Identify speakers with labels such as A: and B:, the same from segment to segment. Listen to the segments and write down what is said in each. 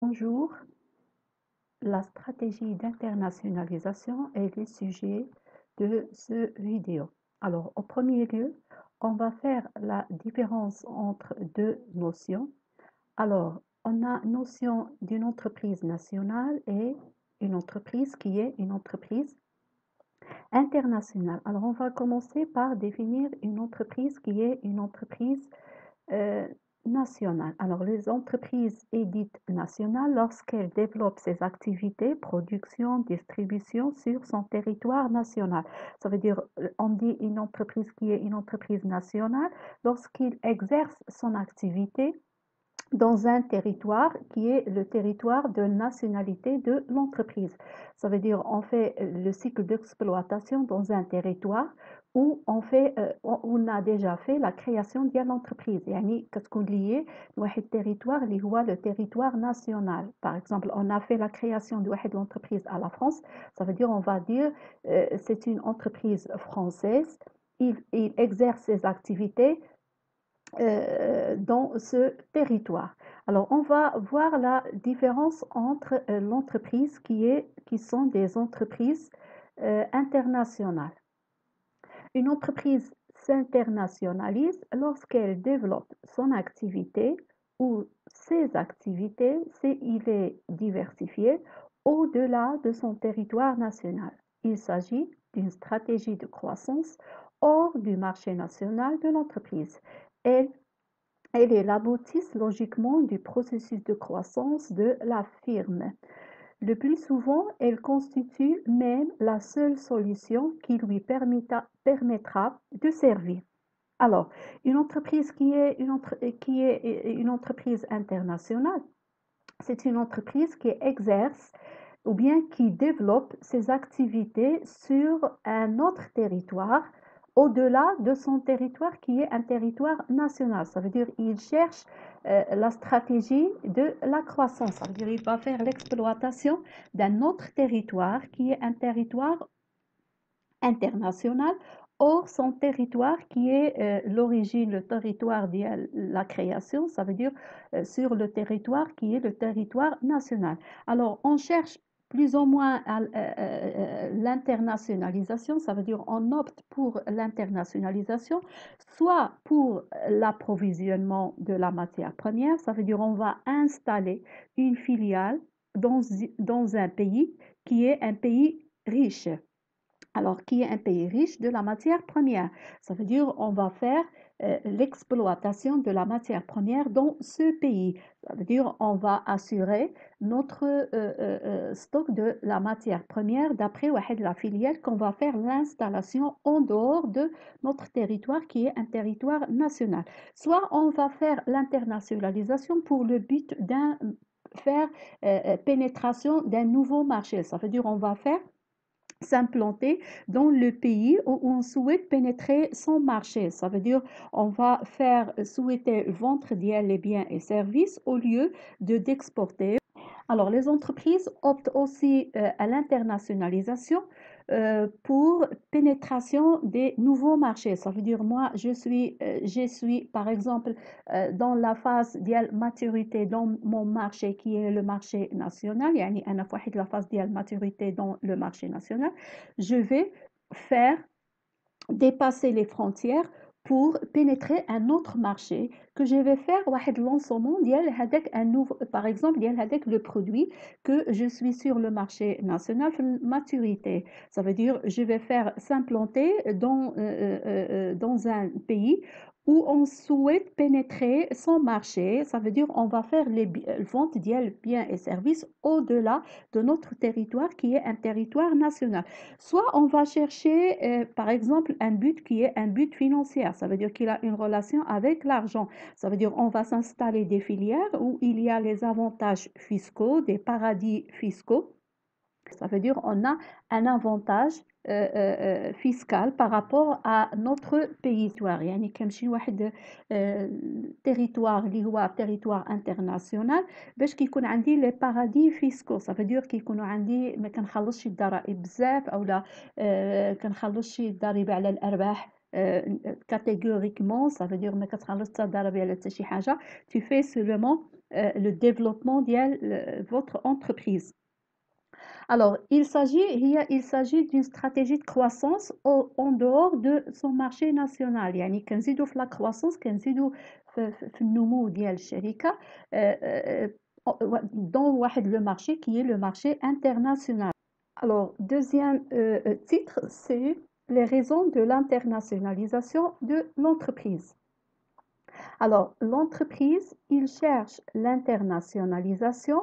A: Bonjour, la stratégie d'internationalisation est le sujet de ce vidéo. Alors, au premier lieu, on va faire la différence entre deux notions. Alors, on a notion d'une entreprise nationale et une entreprise qui est une entreprise internationale. Alors, on va commencer par définir une entreprise qui est une entreprise euh, nationale. Alors, les entreprises dites nationales lorsqu'elles développent ses activités, production, distribution sur son territoire national. Ça veut dire, on dit une entreprise qui est une entreprise nationale lorsqu'il exerce son activité dans un territoire qui est le territoire de nationalité de l'entreprise. Ça veut dire on fait le cycle d'exploitation dans un territoire où on a déjà fait la création de l'entreprise. يعني كتكون lié لواحد territoire اللي هو le territoire national. Par exemple, on a fait la création de l'entreprise à la France. Ça veut dire on va dire c'est une entreprise française. Il exerce ses activités dans ce territoire. Alors, on va voir la différence entre l'entreprise qui sont des entreprises internationales. Une entreprise s'internationalise lorsqu'elle développe son activité ou ses activités, il est diversifié au-delà de son territoire national. Il s'agit d'une stratégie de croissance hors du marché national de l'entreprise. Elle elle est l'aboutisse logiquement du processus de croissance de la firme. Le plus souvent, elle constitue même la seule solution qui lui permettra de servir. Alors, une entreprise qui est une entreprise internationale, c'est une entreprise qui exerce ou bien qui développe ses activités sur un autre territoire au-delà de son territoire qui est un territoire national. Ça veut dire qu'il cherche la stratégie de la croissance. Ça veut dire qu'il va faire l'exploitation d'un autre territoire qui est un territoire international hors son territoire qui est l'origine, le territoire de la création, ça veut dire sur le territoire qui est le territoire national. Alors, on cherche plus ou moins l'internationalisation, ça veut dire on opte pour l'internationalisation, soit pour l'approvisionnement de la matière première, ça veut dire on va installer une filiale dans un pays qui est un pays riche. Alors, qui est un pays riche de la matière première. Ça veut dire on va faire l'exploitation de la matière première dans ce pays. Ça veut dire on va assurer notre stock de la matière première d'après la filiale qu'on va faire l'installation en dehors de notre territoire qui est un territoire national. Soit on va faire l'internationalisation pour le but d'un faire pénétration d'un nouveau marché. Ça veut dire on va faire s'implanter dans le pays où on souhaite pénétrer son marché. Ça veut dire on va faire souhaiter vendre les biens et services au lieu d'exporter. Alors, les entreprises optent aussi à l'internationalisation pour pénétration des nouveaux marchés. Ça veut dire, moi, je suis par exemple, dans la phase de maturité dans mon marché qui est le marché national, يعني أنا في واحد la phase de maturité dans le marché national, je vais faire dépasser les frontières pour pénétrer un autre marché que je vais faire واحد lancement ديال هذاك un nouveau par exemple ديال هذاك le produit que je suis sur le marché national في maturité. Ça veut dire je vais faire s'implanter dans un pays où on souhaite pénétrer son marché. Ça veut dire on va faire les ventes ديال biens et services au-delà de notre territoire qui est un territoire national. Soit on va chercher, par exemple, un but qui est un but financier. Ça veut dire qu'il a une relation avec l'argent. Ça veut dire on va s'installer des filières où il y a les avantages fiscaux, des paradis fiscaux. Ça veut dire on a un avantage fiscal par rapport à notre pays. يعني كنمشي لواحد territoire اللي هو territoire international باش كيكون عندي les paradis fiscaux. Ça veut dire كيكونوا عندي ما كنخلصش الضرائب بزاف اولا كنخلصش الضريبه على الارباح catégoriquement. Ça veut dire ما كتخلصش الضريبه على حتى شي حاجه. Tu fais seulement le développement ديال votre entreprise. Alors, il s'agit d'une stratégie de croissance en dehors de son marché national. يعني كنزيدوا في la croissance كنزيدوا في النمو ديال الشركة dans واحد le marché qui est le marché international. Alors, deuxième titre, c'est les raisons de l'internationalisation de l'entreprise. Alors, l'entreprise, il cherche l'internationalisation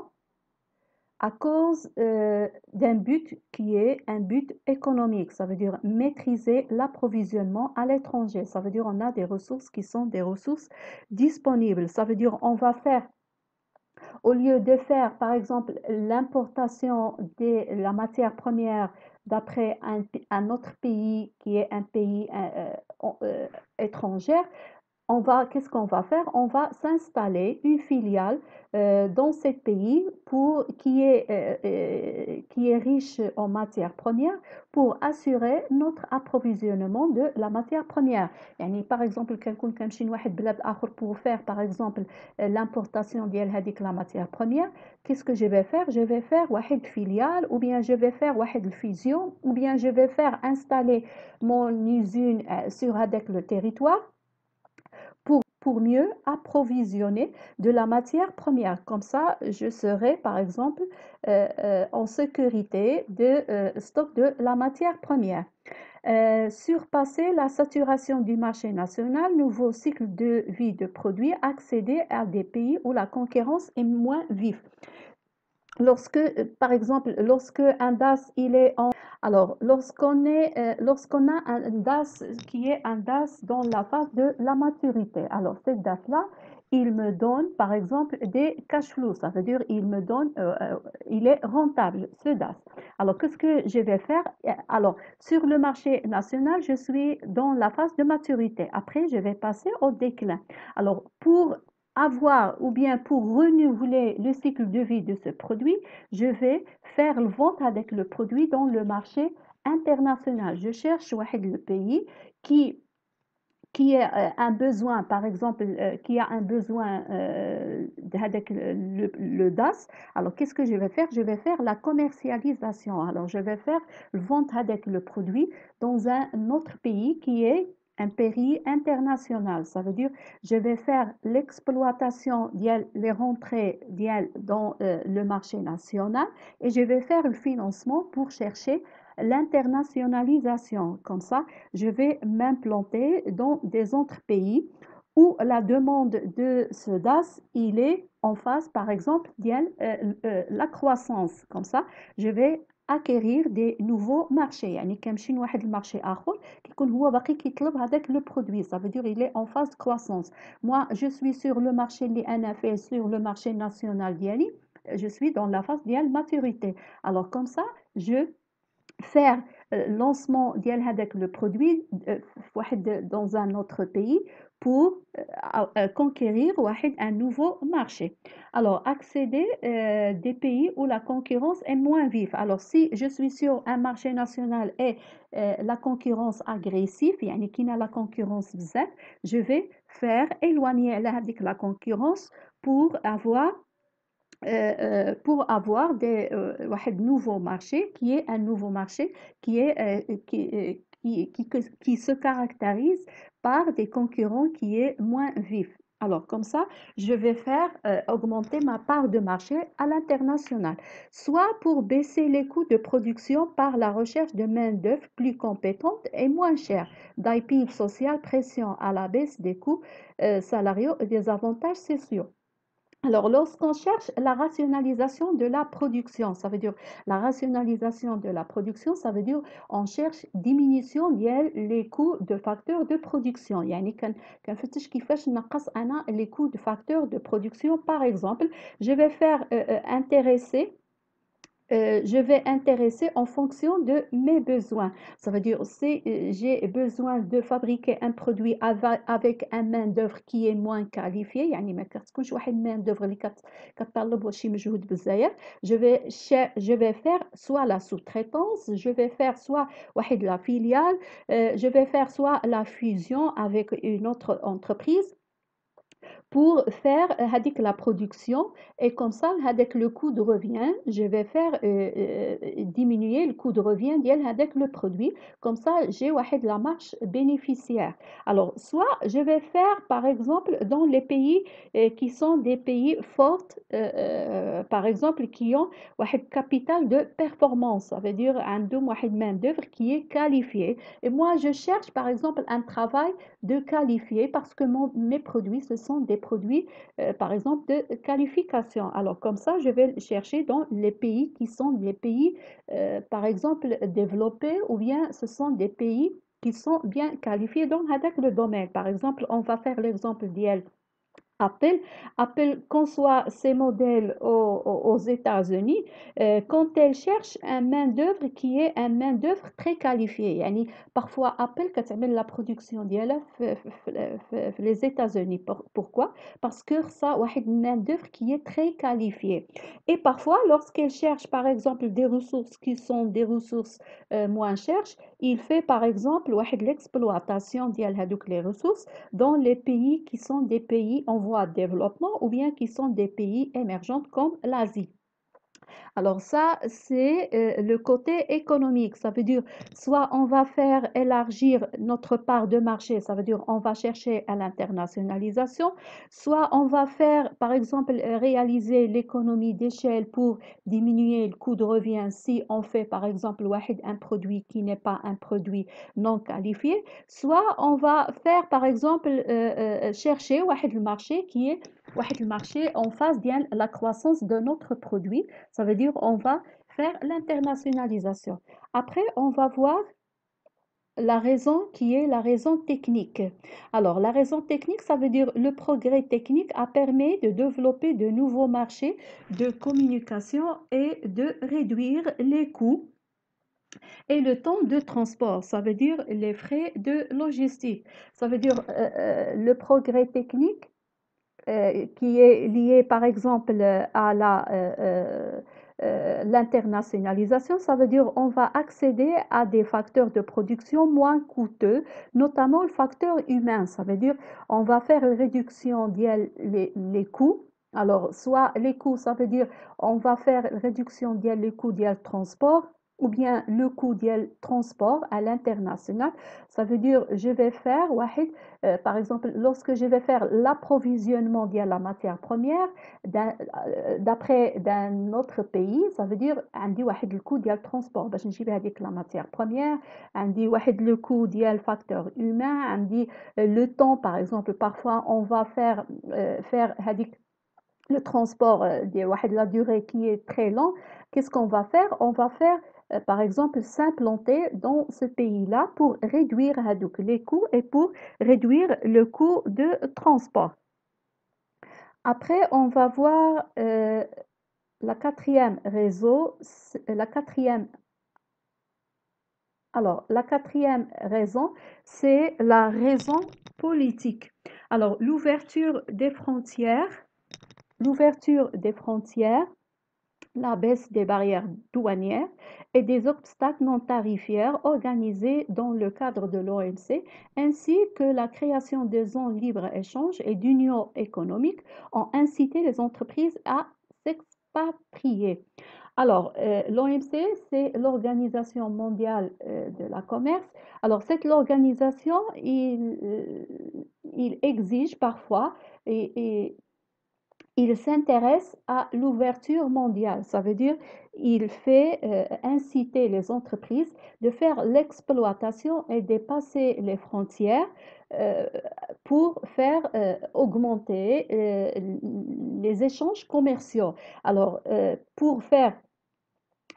A: à cause d'un but qui est un but économique. Ça veut dire maîtriser l'approvisionnement à l'étranger. Ça veut dire on a des ressources qui sont des ressources disponibles. Ça veut dire on va faire, au lieu de faire par exemple l'importation de la matière première d'après un autre pays qui est un pays étranger, qu'est-ce qu'on va faire? On va s'installer une filiale dans ce pays qui est riche en matières premières pour assurer notre approvisionnement de la matière première. يعني par exemple كنكون كنمشي لواحد بلاد آخر pour faire par exemple l'importation ديال هذيك la matière première. Qu'est-ce que je vais faire? Je vais faire واحد filiale ou bien je vais faire واحد fusion ou bien je vais faire installer mon usine sur هذاك le territoire pour mieux approvisionner de la matière première. Comme ça, je serai, par exemple, en sécurité de stock de la matière première. Surpasser la saturation du marché national, nouveau cycle de vie de produits, accéder à des pays où la concurrence est moins vive. Lorsque, par exemple, lorsque un DAS, il est en... Alors, lorsqu'on a un DAS qui est un DAS dans la phase de la maturité, alors cette DAS-là, il me donne, par exemple, des cash flows. Ça veut dire, il est rentable, ce DAS. Alors, qu'est-ce que je vais faire? Alors, sur le marché national, je suis dans la phase de maturité. Après, je vais passer au déclin. Alors, pour avoir ou bien pour renouveler le cycle de vie de ce produit, je vais faire le vente avec le produit dans le marché international. Je cherche le pays qui a un besoin, par exemple, qui a un besoin avec le DAS. Alors, qu'est-ce que je vais faire? Je vais faire la commercialisation. Alors, je vais faire le vente avec le produit dans un autre pays qui est un pays international. Ça veut dire, je vais faire l'exploitation, les rentrées dans le marché national et je vais faire le financement pour chercher l'internationalisation. Comme ça, je vais m'implanter dans des autres pays où la demande de ce DAS, il est en phase, par exemple, la croissance. Comme ça, je vais acquérir des nouveaux marchés. يعني كنمشي لواحد المارشي آخر كيكون هو باقي كيطلب هذاك le produit. Ça veut dire il est en phase de croissance. Moi, je suis sur le marché اللي أنا فيه, sur le marché national ديالي, je suis dans la phase ديال maturité. Alors comme ça, je faire lancement ديال هذاك le produit dans un autre pays pour conquérir un nouveau marché. Alors, accéder des pays où la concurrence est moins vive. Alors, si je suis sur un marché national et la concurrence agressive, يعني كاينه la concurrence بزاف, je vais faire éloigner على هذيك la concurrence pour avoir un nouveau marché qui est un nouveau marché qui se caractérise par des concurrents qui est moins vif. Alors, comme ça, je vais faire augmenter ma part de marché à l'international, soit pour baisser les coûts de production par la recherche de main-d'œuvre plus compétente et moins chère, d'IP social, pression à la baisse des coûts salariaux et des avantages sociaux. Alors, lorsqu'on cherche la rationalisation de la production, ça veut dire la rationalisation de la production, ça veut dire on cherche diminution des coûts de facteurs de production. يعني كنفتش كيفاش نقص أنا les coûts de facteurs de production. Par exemple, je vais faire je vais intéresser en fonction de mes besoins. Ça veut dire si j'ai besoin de fabriquer un produit avec un main-d'œuvre qui est moins qualifiée, يعني ما كتكونش واحد main d'œuvre اللي كتطلب شي مجهود بزاف, je vais faire soit la sous-traitance, je vais faire soit واحد la filiale, je vais faire soit la fusion avec une autre entreprise. pour faire هذيك la production et comme ça هذاك le coût de revient je vais faire diminuer le coût de revient ديال هذاك le produit comme ça j'ai واحد la marge bénéficiaire. Alors soit je vais faire par exemple dans les pays qui sont des pays forts par exemple qui ont واحد capital de performance ça veut dire عندهم واحد main d'œuvre qui est qualifiée et moi je cherche par exemple un travail de qualifier parce que mes produits, ce sont des produits, par exemple, de qualification. Alors, comme ça, je vais chercher dans les pays qui sont des pays, par exemple, développés ou bien ce sont des pays qui sont bien qualifiés dans le domaine. Par exemple, on va faire l'exemple d'IEL. Apple, Apple conçoit ses modèles aux États-Unis quand elle cherche un main-d'œuvre qui est un main-d'œuvre très qualifiée. يعني parfois Apple كتعمل la production ديالها في les États-Unis. Pourquoi? Parce que ça واحد une main-d'œuvre qui est très qualifiée. Et parfois, lorsqu'elle cherche par exemple des ressources qui sont des ressources moins chères, il fait par exemple واحد l'exploitation ديال هذوك les ressources dans les pays qui sont des pays en voie de développement ou bien qui sont des pays émergents comme l'Asie. Alors ça, c'est le côté économique. Ça veut dire, soit on va faire élargir notre part de marché, ça veut dire on va chercher à l'internationalisation, soit on va faire, par exemple, réaliser l'économie d'échelle pour diminuer le coût de revient si on fait, par exemple, un produit qui n'est pas un produit non qualifié, soit on va faire, par exemple, chercher le marché qui est le marché en phase de la croissance de notre produit. Ça veut dire on va faire l'internationalisation. Après, on va voir la raison qui est la raison technique. Alors, la raison technique, ça veut dire le progrès technique a permis de développer de nouveaux marchés de communication et de réduire les coûts et le temps de transport. Ça veut dire les frais de logistique. Ça veut dire le progrès technique qui est lié par exemple à l'internationalisation, ça veut dire on va accéder à des facteurs de production moins coûteux, notamment le facteur humain. Ça veut dire on va faire une réduction des les coûts. Alors, soit les coûts, ça veut dire on va faire une réduction des coûts du transport ou bien le coût du transport à l'international. Ça veut dire je vais faire par exemple, lorsque je vais faire l'approvisionnement de la matière première d'après d'un autre pays, ça veut dire عندي واحد le coût ديال transport باش نجيب هذيك la matière première, عندي واحد le coût ديال facteur humain, عندي le temps par exemple, parfois on va faire هذيك le transport de la durée qui est très long. Qu'est-ce qu'on va faire? On va faire par exemple s'implanter dans ce pays-là pour réduire les coûts et pour réduire le coût de transport. Après, on va voir la quatrième réseau, la quatrième. Alors, la quatrième raison, c'est la raison politique. Alors, l'ouverture des frontières, la baisse des barrières douanières et des obstacles non tarifaires organisés dans le cadre de l'OMC, ainsi que la création des zones libre-échange et d'union économique ont incité les entreprises à s'expatrier. Alors, l'OMC, c'est l'Organisation mondiale de la commerce. Alors, cette organisation, il exige parfois et il s'intéresse à l'ouverture mondiale. Ça veut dire il fait inciter les entreprises de faire l'exploitation et dépasser les frontières euh, pour faire augmenter les échanges commerciaux. Alors, pour faire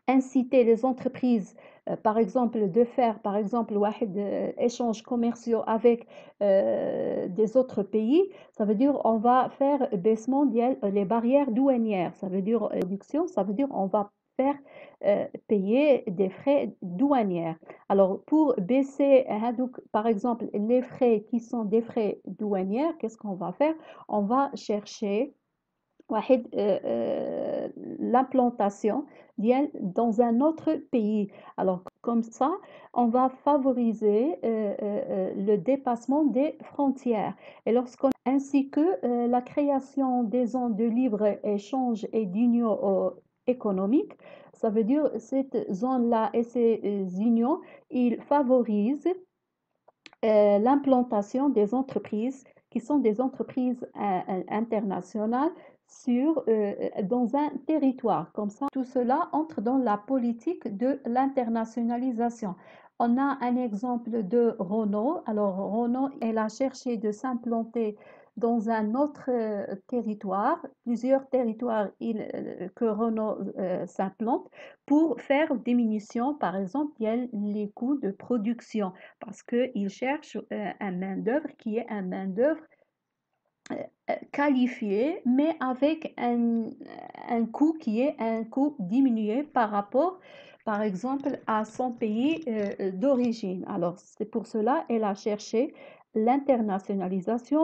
A: inciter les entreprises, par exemple, de faire, par exemple, échanges commerciaux avec des autres pays, ça veut dire on va faire baissement les barrières douanières. Ça veut dire réduction, ça veut dire on va faire payer des frais douanières. Alors, pour baisser, par exemple, les frais qui sont des frais douanières, qu'est-ce qu'on va faire? On va chercher واحد l'implantation dans un autre pays. Alors comme ça, on va favoriser le dépassement des frontières. Et lorsqu'on ainsi que la création des zones de libre-échange et d'union économique, ça veut dire cette zone-là et ces unions, ils favorisent l'implantation des entreprises qui sont des entreprises internationales dans un territoire. Comme ça, tout cela entre dans la politique de l'internationalisation. On a un exemple de Renault. Alors, Renault, elle a cherché de s'implanter dans un autre territoire, plusieurs territoires que Renault s'implante pour faire diminution, par exemple, les coûts de production parce qu'ils cherchent un main-d'œuvre qui est un main-d'œuvre qualifié, mais avec un coût qui est un coût diminué par rapport, par exemple, à son pays d'origine. Alors, c'est pour cela qu'elle a cherché l'internationalisation.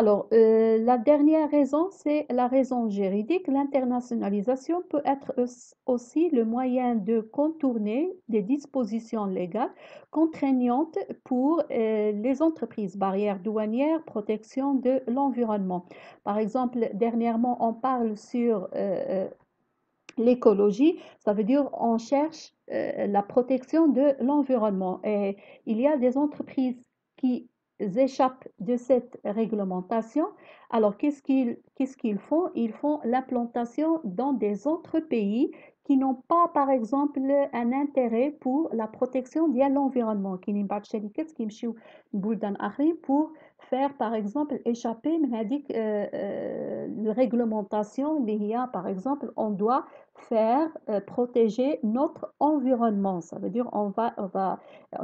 A: Alors, la dernière raison, c'est la raison juridique. L'internationalisation peut être aussi le moyen de contourner des dispositions légales contraignantes pour les entreprises, barrières douanières, protection de l'environnement. Par exemple, dernièrement, on parle sur l'écologie, ça veut dire on cherche la protection de l'environnement et il y a des entreprises qui échappent de cette réglementation. Alors qu'est-ce qu'ils font? Ils font l'implantation dans des autres pays qui n'ont pas, par exemple, un intérêt pour la protection de l'environnement, qui n'ont pas de شركات qui يمشيو لبلدان آخرين pour faire, par exemple, échapper من هذيك réglementation اللي هي, par exemple, on doit faire protéger notre environnement. Ça veut dire on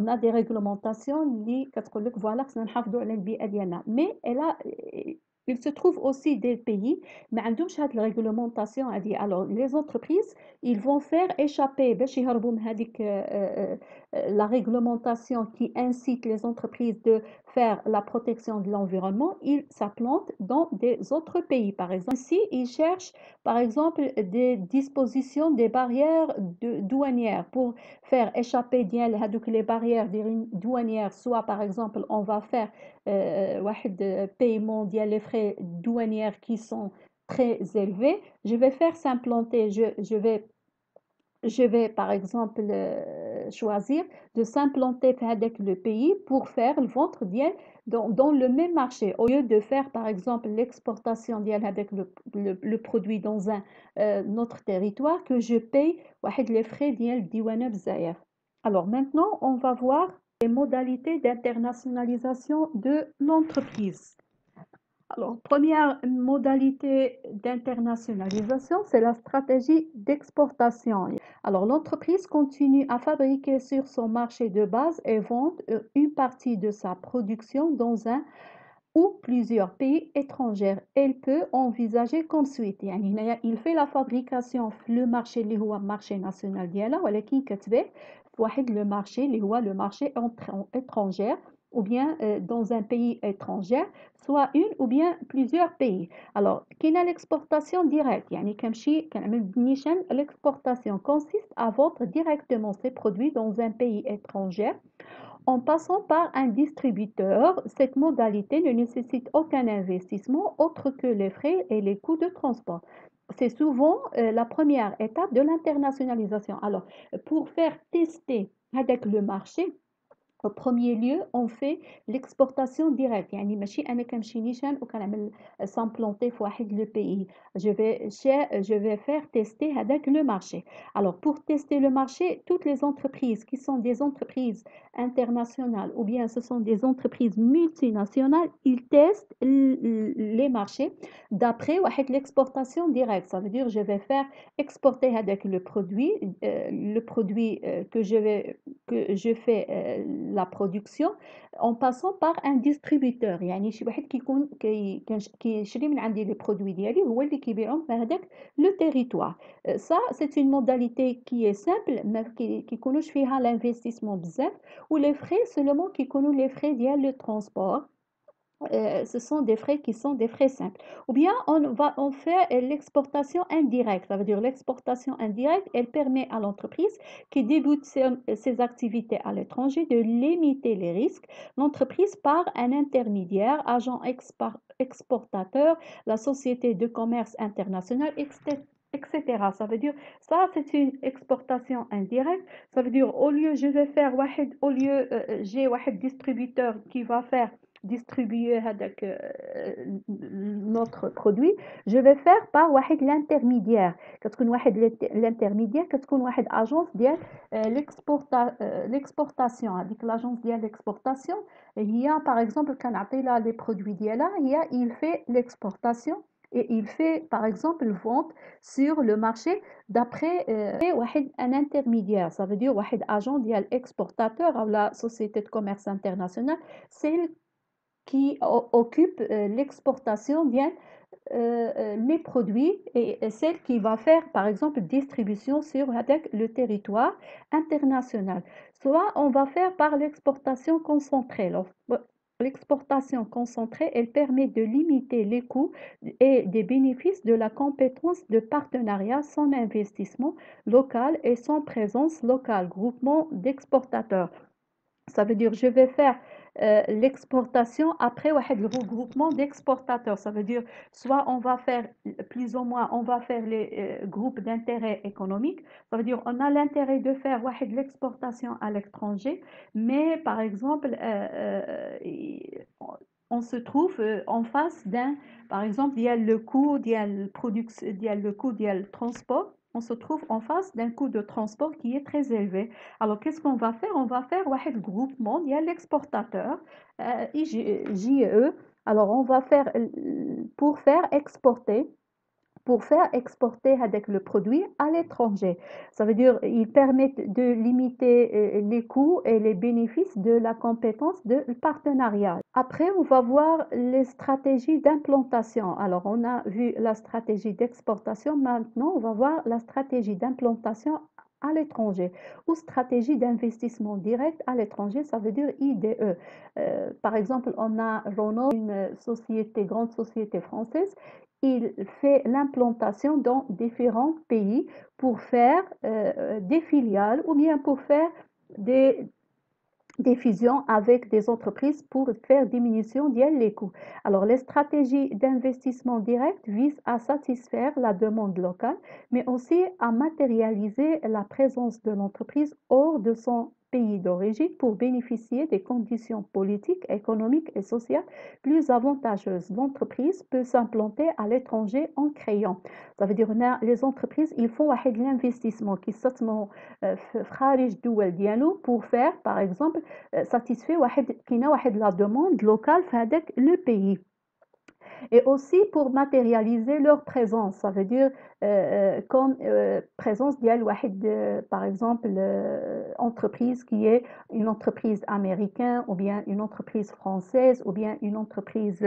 A: a des réglementations اللي كتقول لك voilà خصنا نحافظوا على البيئة ديالنا. Mais il se trouve aussi des pays ما عندهمش هاد الرéglementation هذه. Alors les entreprises ils vont faire échapper باش يهربوا من هذيك la réglementation qui incite les entreprises de faire la protection de l'environnement, ils s'implantent dans des autres pays. Par exemple, ici, ils cherchent, par exemple, des dispositions, des barrières douanières pour faire échapper bien les barrières douanières. Soit, par exemple, on va faire paiement les frais douanières qui sont très élevés. Je vais faire s'implanter, je vais par exemple choisir de s'implanter avec le pays pour faire le ventre dans le même marché. Au lieu de faire par exemple l'exportation avec le produit dans un autre territoire, que je paye les frais ديوانا بزاف. Alors maintenant, on va voir les modalités d'internationalisation de l'entreprise. Alors, première modalité d'internationalisation, c'est la stratégie d'exportation. Alors, l'entreprise continue à fabriquer sur son marché de base et vendre une partie de sa production dans un ou plusieurs pays étrangers. Elle peut envisager comme suite. يعني il fait la fabrication في le marché اللي هو marché national ديالها ولكن كتبيع في واحد le marché اللي هو le marché étranger ou bien dans un pays étranger, soit une ou bien plusieurs pays. Alors, كاينه l'exportation directe يعني كنمشي كنعمل نيشان. L'exportation consiste à vendre directement ses produits dans un pays étranger en passant par un distributeur. Cette modalité ne nécessite aucun investissement autre que les frais et les coûts de transport. C'est souvent la première étape de l'internationalisation. Alors, pour faire tester avec le marché, au premier lieu, on fait l'exportation directe. يعني ماشي أنا كنمشي نيشان وكنعمل s'implanter في واحد le pays. Je vais faire tester avec le marché. Alors, pour tester le marché, toutes les entreprises qui sont des entreprises internationales ou bien ce sont des entreprises multinationales, ils testent les marchés d'après l'exportation directe. Ça veut dire je vais faire exporter avec le produit que je fais la production en passant par un distributeur. يعني شي واحد كيكون كيشري من عندي les produits ديالي هو اللي كيبيعهم في هذاك le territoire. Ça c'est une modalité qui est simple ما كيكونوش فيها l'investissement بزاف و les frais seulement كيكونوا les frais ديال le transport ce sont des frais qui sont des frais simples. Ou bien on fait l'exportation indirecte. Ça veut dire l'exportation indirecte, elle permet à l'entreprise qui débute ses activités à l'étranger de limiter les risques. L'entreprise par un intermédiaire, agent exportateur, la société de commerce international, etc. Ça veut dire, ça c'est une exportation indirecte. Ça veut dire, au lieu, je vais faire, au lieu, j'ai un distributeur qui va faire distribuer هذاك notre produit, je vais faire par واحد l'intermédiaire. كتكون واحد l'intermédiaire كتكون واحد agence ديال l'exportation. هذيك l'agence ديال l'exportation هي par exemple كنعطي لها les produits ديالها هي il fait l'exportation et il fait par exemple vente sur le marché d'après un intermédiaire. Ça veut dire واحد agent ديال exportateur ou la société de commerce international, c'est qui occupe l'exportation bien les produits et celle qui va faire par exemple distribution sur avec le territoire international. Soit on va faire par l'exportation concentrée. L'exportation concentrée, elle permet de limiter les coûts et des bénéfices de la compétence de partenariat sans investissement local et sans présence locale, groupement d'exportateurs. Ça veut dire je vais faire l'exportation après le regroupement d'exportateurs. Ça veut dire soit on va faire plus ou moins, on va faire les groupes d'intérêt économique. Ça veut dire on a l'intérêt de faire l'exportation à l'étranger, mais par exemple, on se trouve en face d'un, par exemple, il y a le coût, il y a le coût, il y a le transport. On se trouve en face d'un coût de transport qui est très élevé. Alors, qu'est-ce qu'on va faire? On va faire un groupement, il y a l'exportateur, JE. Alors, on va faire, pour faire exporter avec le produit à l'étranger. Ça veut dire ils permettent de limiter les coûts et les bénéfices de la compétence de partenariat. Après, on va voir les stratégies d'implantation. Alors, on a vu la stratégie d'exportation. Maintenant, on va voir la stratégie d'implantation à l'étranger ou stratégie d'investissement direct à l'étranger, ça veut dire IDE. Par exemple, on a Renault, une société, grande société française. Il fait l'implantation dans différents pays pour faire des filiales ou bien pour faire des, des fusions avec des entreprises pour faire diminution des coûts. Alors, les stratégies d'investissement direct visent à satisfaire la demande locale, mais aussi à matérialiser la présence de l'entreprise hors de son pays d'origine pour bénéficier des conditions politiques, économiques et sociales plus avantageuses. L'entreprise peut s'implanter à l'étranger en créant. Ça veut dire que les entreprises, ils font l'investissement qui sont pour faire, par exemple, satisfait la demande locale dans le pays. Et aussi pour matérialiser leur présence, ça veut dire comme présence par exemple entreprise qui est une entreprise américaine ou bien une entreprise française ou bien une entreprise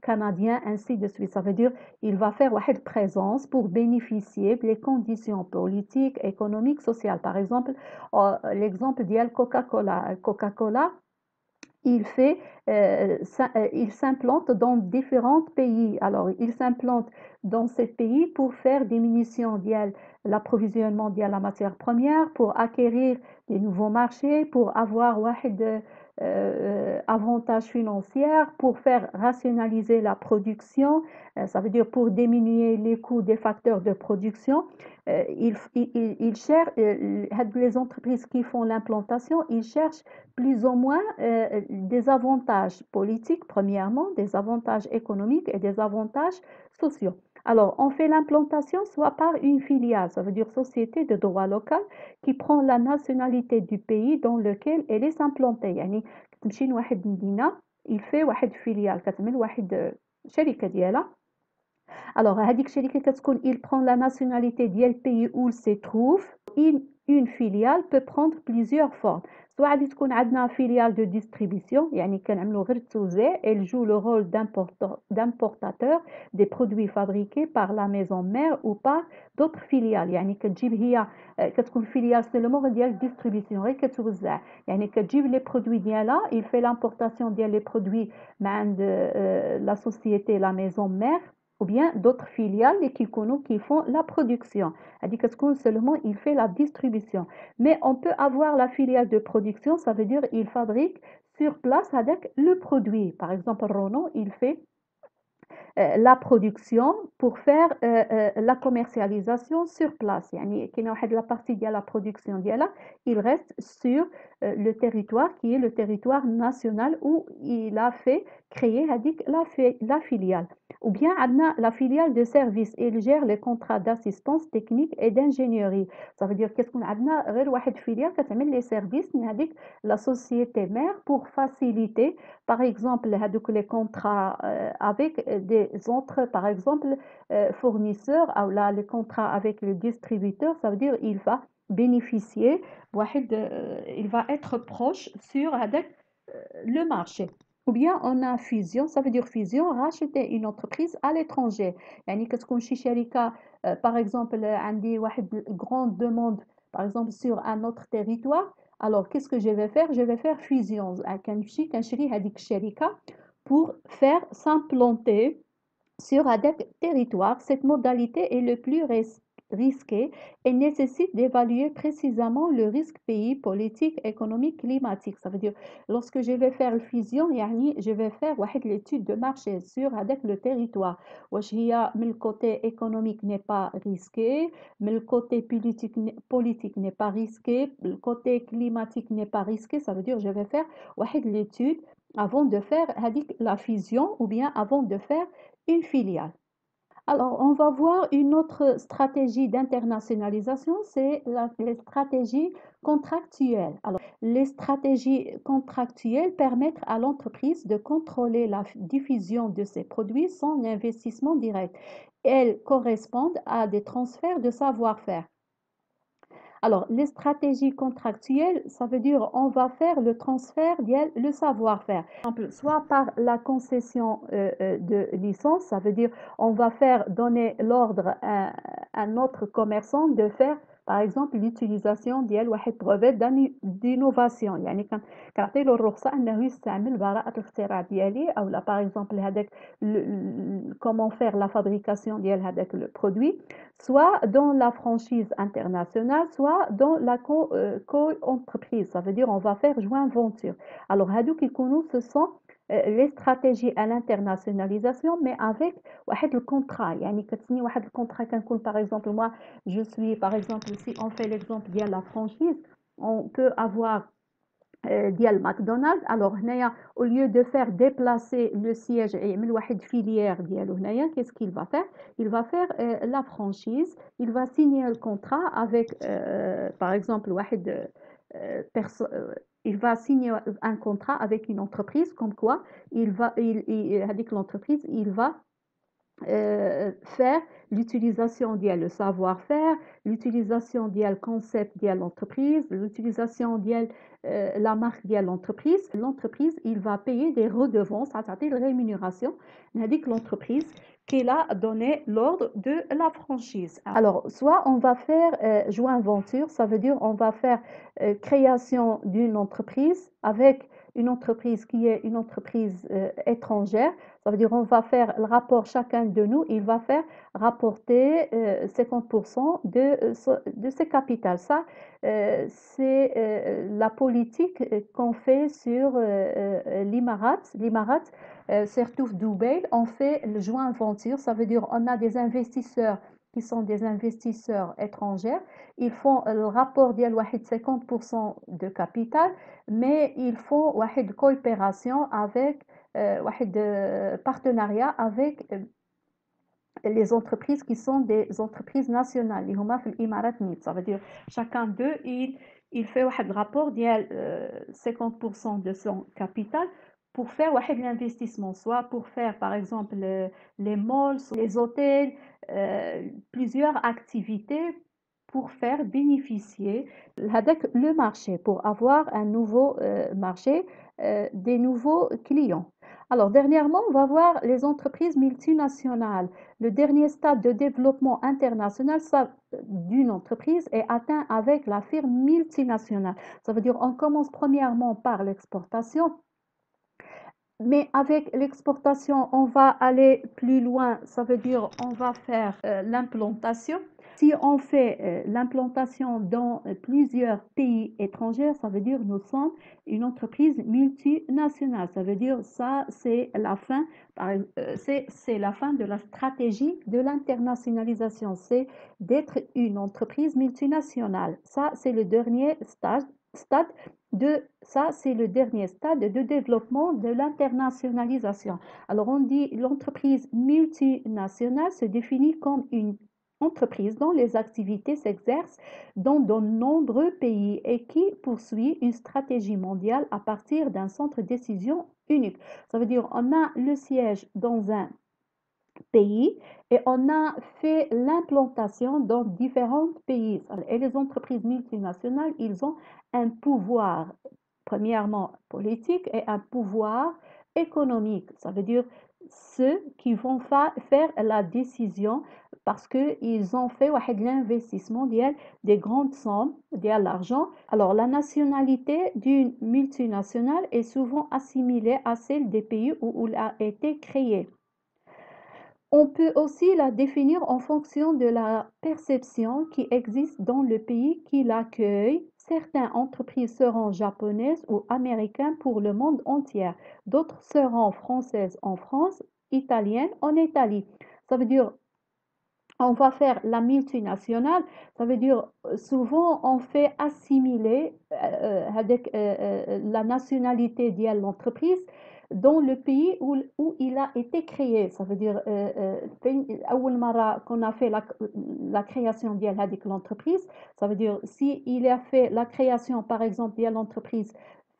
A: canadienne, ainsi de suite. Ça veut dire il va faire une présence pour bénéficier des conditions politiques, économiques, sociales. Par exemple, l'exemple de Coca-Cola. Coca-Cola, il s'implante dans différents pays. Alors, il s'implante dans ces pays pour faire diminution de l'approvisionnement de la matière première, pour acquérir des nouveaux marchés, pour avoir avantages financiers, pour faire rationaliser la production, ça veut dire pour diminuer les coûts des facteurs de production. Il cherche, les entreprises qui font l'implantation, ils cherchent plus ou moins des avantages politiques, premièrement, des avantages économiques et des avantages sociaux. Alors, on fait l'implantation soit par une filiale, ça veut dire société de droit local, qui prend la nationalité du pays dans lequel elle est implantée. يعني تمشي لواحد المدينة il fait واحد filiale كتعمل واحد شركة ديالها. Alors, هذيك الشركة كتكون il prend la nationalité ديال le pays où il se trouve. Une filiale peut prendre plusieurs formes. soit غادي تكون عندنا filiale de distribution يعني كنعملوا غير التوزيع elle joue le rôle d'importateur des produits fabriqués par la maison mère ou par d'autres filiales يعني كتجيب هي كتكون filiale seulement ديال distribution غير كتوزع يعني كتجيب les produits ديالها il fait l'importation ديال les produits من عند la société la maison mère ou bien d'autres filiales qui font la production. C'est-à-dire que seulement il fait la distribution. Mais on peut avoir la filiale de production, ça veut dire il fabrique sur place avec le produit. Par exemple, Renault, il fait la production pour faire la commercialisation sur place. يعني كاينه واحد la partie de la production ديالها, il reste sur le territoire qui est le territoire national où il a fait créer هذيك la filiale. Ou bien عندنا la filiale de service, il gère les contrats d'assistance technique et d'ingénierie. Ça veut dire كتكون عندنا غير واحد filiale كتعمل les services من هذيك la société mère pour faciliter par exemple les contrats avec des autres par exemple fournisseurs ou là les contrats avec le distributeur, ça veut dire il va bénéficier il va être proche sur le marché. Ou bien on a fusion, ça veut dire fusion, racheter une entreprise à l'étranger. يعني كتكون شي شركة par exemple عندي واحد grande demande par exemple sur un autre territoire. Alors qu'est-ce que je vais faire? Je vais faire fusion. كنشري هذيك الشركة pour faire s'implanter sur un territoire. Cette modalité est le plus risquée et nécessite d'évaluer précisément le risque pays, politique, économique, climatique. Ça veut dire, lorsque je vais faire une fusion, je vais faire l'étude de marché sur avec le territoire. Le côté économique n'est pas risqué, mais le côté politique n'est pas risqué, le côté climatique n'est pas risqué. Ça veut dire, je vais faire l'étude avant de faire la fusion ou bien avant de faire une filiale. Alors, on va voir une autre stratégie d'internationalisation, c'est les stratégies contractuelles. Alors, les stratégies contractuelles permettent à l'entreprise de contrôler la diffusion de ses produits sans investissement direct. Elles correspondent à des transferts de savoir-faire. Alors, les stratégies contractuelles, ça veut dire on va faire le transfert le savoir-faire. Par exemple, soit par la concession de licence, ça veut dire on va faire donner l'ordre à un autre commerçant de faire par exemple l'utilisation ديال واحد brevet d'innovation يعني كنعطي له الرخصه انه يستعمل براءه الاختراع ديالي او لا par exemple هذاك comment faire la fabrication ديال هذاك le produit, soit dans la franchise internationale, soit dans la co-entreprise. Ça veut dire on va faire joint venture. Alors, ce sont les stratégies à l'internationalisation, mais avec le contrat. يعني كتسني واحد الكونترا كنكون par exemple moi je suis par exemple si on fait l'exemple de la franchise, on peut avoir ديال ماكدونالد. alors هنايا au lieu de faire déplacer le siège et يعمل واحد filière ديالو هنايا, qu'est-ce qu'il va faire? Il va faire la franchise, il va signer le contrat avec par exemple واحد il va signer un contrat avec une entreprise comme quoi هذيك l'entreprise il va faire l'utilisation ديال le savoir-faire, l'utilisation ديال concept ديال l'entreprise, l'utilisation ديال la marque ديال l'entreprise. L'entreprise, il va payer des redevances, c'est-à-dire des rémunérations هذيك l'entreprise qui a donné l'ordre de la franchise. Alors, soit on va faire joint venture, ça veut dire on va faire création d'une entreprise avec une entreprise qui est une entreprise étrangère. Ça veut dire on va faire le rapport, chacun de nous, il va faire rapporter 50% de ses capitales. Ça, c'est la politique qu'on fait sur l'Imarat. L'Imarat, surtout Dubaï, on fait le joint venture. Ça veut dire on a des investisseurs qui sont des investisseurs étrangers. Ils font le rapport ديال 50% de capital, mais ils font une coopération avec واحد partenariat avec les entreprises qui sont des entreprises nationales اللي هما في الإمارات نيت. Ça veut dire chacun d'eux il fait واحد rapport ديال 50% de son capital pour faire واحد l'investissement, soit pour faire par exemple les malls, les hôtels, plusieurs activités pour faire bénéficier le marché, pour avoir un nouveau marché, des nouveaux clients. Alors, dernièrement, on va voir les entreprises multinationales. Le dernier stade de développement international d'une entreprise est atteint avec la firme multinationale. Ça veut dire on commence premièrement par l'exportation, mais avec l'exportation, on va aller plus loin. Ça veut dire on va faire l'implantation. Si on fait l'implantation dans plusieurs pays étrangers, ça veut dire nous sommes une entreprise multinationale. Ça veut dire ça, c'est la fin, c'est la fin de la stratégie de l'internationalisation. C'est d'être une entreprise multinationale. Ça, c'est le dernier stade c'est le dernier stade de développement de l'internationalisation. Alors, on dit l'entreprise multinationale se définit comme une entreprise dont les activités s'exercent dans de nombreux pays et qui poursuit une stratégie mondiale à partir d'un centre de décision unique. Ça veut dire on a le siège dans un pays et on a fait l'implantation dans différents pays. Et les entreprises multinationales, ils ont un pouvoir, premièrement politique, et un pouvoir économique. Ça veut dire ceux qui vont faire la décision parce qu'ils ont fait l'investissement des grandes sommes, de l'argent. Alors, la nationalité d'une multinationale est souvent assimilée à celle des pays où elle a été créée. On peut aussi la définir en fonction de la perception qui existe dans le pays qui l'accueille. Certaines entreprises seront japonaises ou américaines pour le monde entier. D'autres seront françaises en France, italiennes en Italie. Ça veut dire on va faire la multinationale, ça veut dire souvent on fait assimiler la nationalité de l'entreprise dans le pays où il a été créé. Ça veut dire أول مرة qu'on a fait la création de l'entreprise, ça veut dire si il a fait la création par exemple de l'entreprise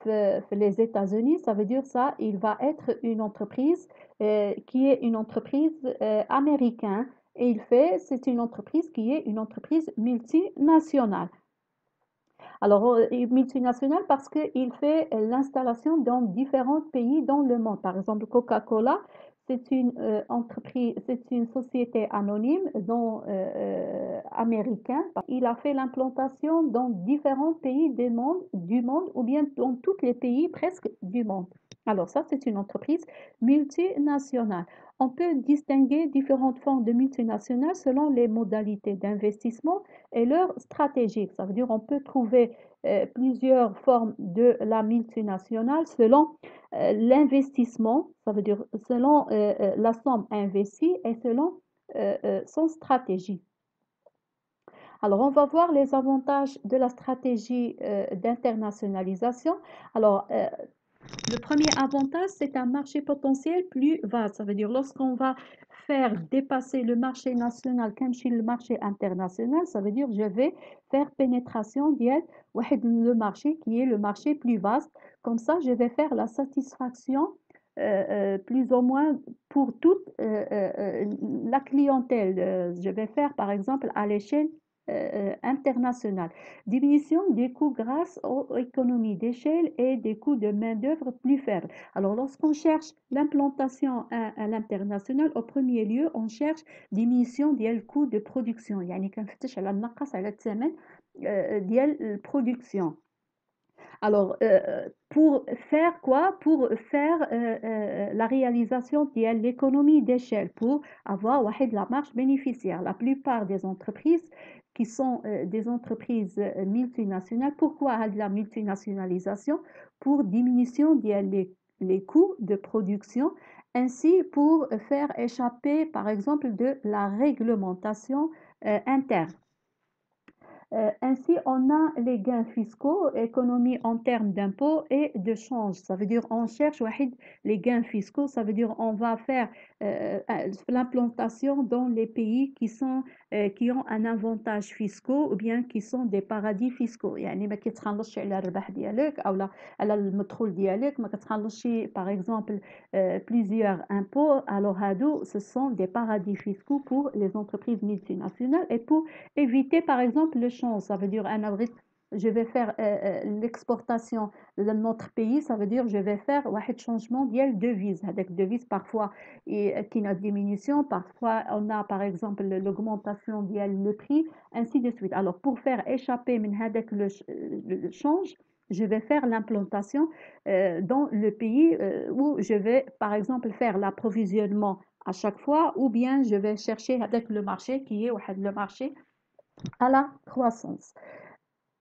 A: les États-Unis, ça veut dire ça, il va être une entreprise qui est une entreprise américaine. Et c'est une entreprise qui est une entreprise multinationale. Alors, multinationale parce qu'il fait l'installation dans différents pays dans le monde. Par exemple, Coca-Cola, c'est une entreprise, c'est une société anonyme américain. Il a fait l'implantation dans différents pays du monde ou bien dans tous les pays presque du monde. Alors ça, c'est une entreprise multinationale. On peut distinguer différentes formes de multinationales selon les modalités d'investissement et leur stratégie. Ça veut dire on peut trouver plusieurs formes de la multinationale selon l'investissement, ça veut dire selon la somme investie et selon son stratégie. Alors, on va voir les avantages de la stratégie d'internationalisation. Alors, le premier avantage, c'est un marché potentiel plus vaste. Ça veut dire lorsqu'on va faire dépasser le marché national comme chez le marché international, ça veut dire je vais faire pénétration le marché qui est le marché plus vaste. Comme ça, je vais faire la satisfaction plus ou moins pour toute la clientèle. Je vais faire par exemple à l'échelle internationale. Diminution des coûts grâce aux économies d'échelle et des coûts de main-d'œuvre plus faibles. Alors, lorsqu'on cherche l'implantation à l'international, au premier lieu, on cherche diminution des coûts de production. يعني كنفتش على النقص على الثمن ديال البرودكسيون. Alors, pour faire quoi? Pour faire la réalisation de l'économie d'échelle, pour avoir la marge bénéficiaire. La plupart des entreprises qui sont des entreprises multinationales, pourquoi la multinationalisation? Pour diminution les coûts de production, ainsi pour faire échapper, par exemple, de la réglementation interne. Ainsi, on a les gains fiscaux, économie en termes d'impôts et de change. Ça veut dire on cherche les gains fiscaux, ça veut dire on va faire l'implantation dans les pays qui sont qui ont un avantage fiscaux ou bien qui sont des paradis fiscaux. يعني ما كتخلصش على الربح ديالك أو لا على المدخول ديالك، ما كتخلصش par exemple plusieurs impôts. Alors هادو ce sont des paradis fiscaux pour les entreprises multinationales et pour éviter par exemple le change. Ça veut dire أنا بغيت je vais faire l'exportation de notre pays, ça veut dire je vais faire واحد changement ديال devise. هذاك devise parfois qui a diminution, parfois on a par exemple l'augmentation du prix, ainsi de suite. Alors pour faire échapper le change, je vais faire l'implantation dans le pays où je vais par exemple faire l'approvisionnement à chaque fois, ou bien je vais chercher avec le marché qui est le marché à la croissance.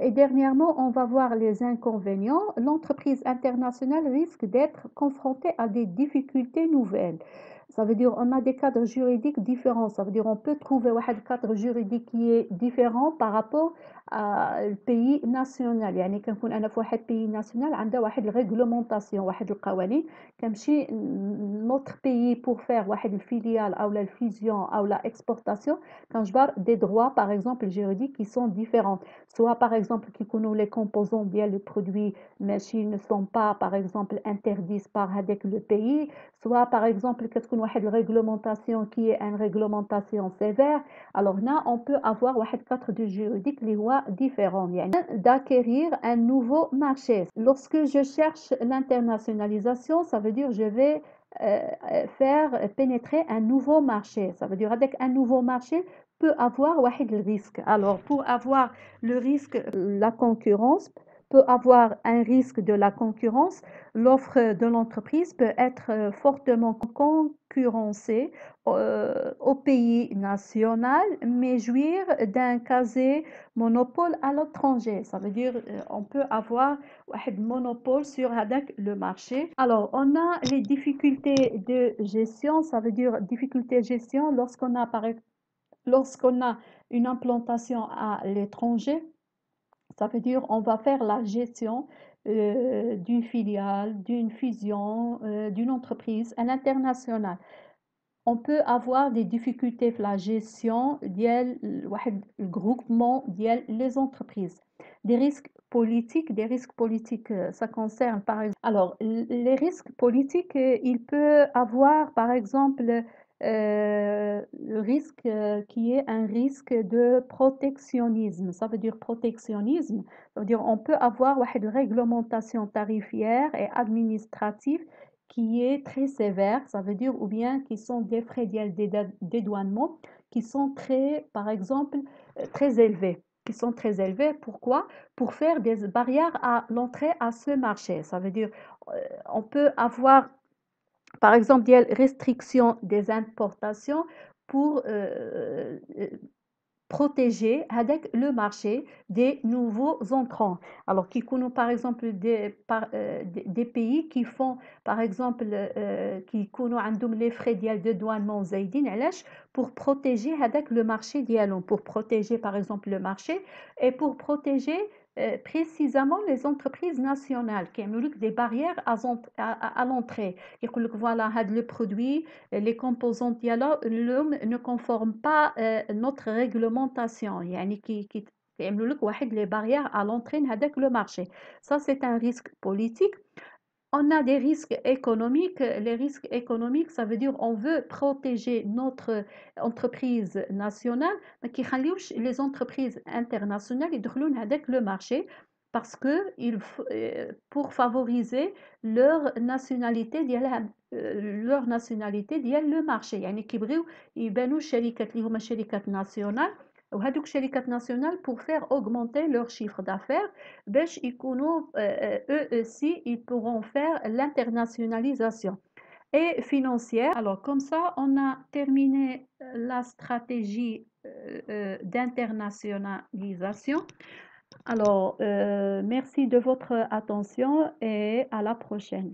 A: Et dernièrement, on va voir les inconvénients. L'entreprise internationale risque d'être confrontée à des difficultés nouvelles. Ça veut dire on a des cadres juridiques différents. Ça veut dire on peut trouver un cadre juridique qui est différent par rapport au pays national. يعني كنكون أنا في واحد pays national عندها واحد réglementation واحد القوانين كنمشي notre pays pour faire واحد الفيليال أو la fusion أو la exportation كنجبر des droits par exemple juridiques qui sont différents. Soit par exemple qui connaissent les composants bien le produit mais qui ne sont pas par exemple interdits par le pays, soit par exemple كتكون واحد réglementation qui est une réglementation sévère. Alors là on peut avoir واحد cadre de juridique اللي هو différent يعني d'acquérir un nouveau marché. Lorsque je cherche l'internationalisation, ça veut dire je vais faire pénétrer un nouveau marché. Ça veut dire avec un nouveau marché peut avoir واحد le risque. Alors pour avoir le risque, la concurrence peut avoir un risque de la concurrence. L'offre de l'entreprise peut être fortement concurrencée au pays national, mais jouir d'un quasi monopole à l'étranger. Ça veut dire on peut avoir un monopole sur le marché. Alors on a les difficultés de gestion. Ça veut dire difficultés de gestion lorsqu'on a une implantation à l'étranger. Ça veut dire on va faire la gestion d'une filiale, d'une fusion, d'une entreprise à l'international. On peut avoir des difficultés dans la gestion du groupement des entreprises. Des risques politiques, ça concerne par exemple. Alors, les risques politiques, il peut avoir par exemple le risque qui est un risque de protectionnisme. Ça veut dire protectionnisme, ça veut dire on peut avoir une réglementation tarifaire et administrative qui est très sévère, ça veut dire ou bien qui sont des frais de dédouanement qui sont par exemple, très élevés. Qui sont très élevés. Pourquoi? Pour faire des barrières à l'entrée à ce marché. Ça veut dire on peut avoir par exemple des restrictions des importations pour protéger avec le marché des nouveaux entrants. Alors qui connaissent par exemple des pays qui font par exemple qui connaissent les frais de dédouanement زايدين علاش pour protéger avec le marché ديالهم, pour protéger par exemple le marché et pour protéger précisément les entreprises nationales qui ont des barrières à l'entrée. يقول لك voilà هذا le produit les composants ne conforment pas notre réglementation يعني qui يعملوا لك واحد les barrières à l'entrée هذاك le marché. Ça c'est un risque politique. On a des risques économiques. Les risques économiques, ça veut dire on veut protéger notre entreprise nationale, mais qui خليوش les entreprises internationales يدخلون هذاك le marché parce que pour favoriser leur nationalité ديال le marché. يعني كيبغيو يبانوا الشركات اللي هما شركات nationales وهذوك شركات nationales pour faire augmenter leur chiffre d'affaires باش يكونوا eux aussi ils pourront faire l'internationalisation et financière. Alors comme ça on a terminé la stratégie d'internationalisation. Alors merci de votre attention et à la prochaine.